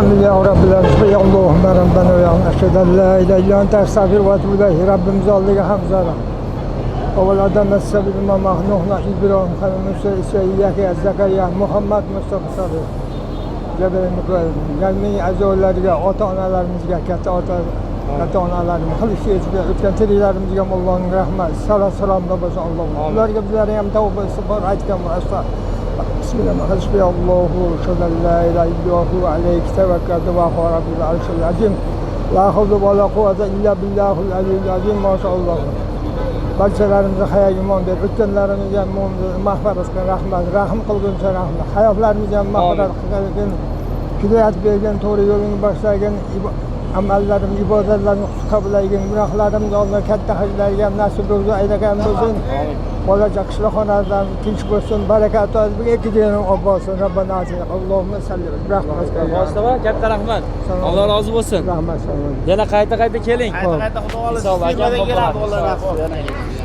Amin ya Rabbil alemin. Allahümme Rabbena ve Eşheden la ilahe illa ente estağfir ve etûbü ileyh. Rabbimiz Allah'a hamdala. Oğladan messebil imamah Nuh'la İbrahim Halil Musa İsa İyyâke Zekeriya Muhammed Mustafa Salih. Cebelini koyalım. Gelmeyi azizlerine, ota-analarımızga, katta ota-analarımız, xilishiyizga, o'tgan tiriklerimizga Allohning rahmati, salom-salomda bo'lsin Alloh. Ularga bizlarga ham tavba istig'for aytgan va Bismillah. Hasbiyallohu shalla la ilaha illallohu alayhi tavakkaltu va huva rabbul arshil azim. La havle ve la kuvvete illa billahil aliyyil azim. Maşallah. Barchalarimizni hayot iymon ber, o'tganlarimizga ham mag'firat qil, rahim qilgin, rahmat. Hayotlarimizga ham mag'firat qilgin. Hidayat bergan, to'g'ri yo'lni boshlagan, amallarimiz, ibodatlarimizni qabul qilgin. Gunohlarimizni olgan katta hajlarga ham nasib ro'za aylagan bo'lsin. Bolacha qishloqxonadan tinch bo'lsin, barakat topib, ekidini olib bo'lsin. Robbana atina. Allohumma salli. Rahmat. Boshqa katta rahmat. Alloh rozi bo'lsin. Rahmat. Yana qayta keling. Qayta xudo xohlasa. Keladi, Alloh rahmat.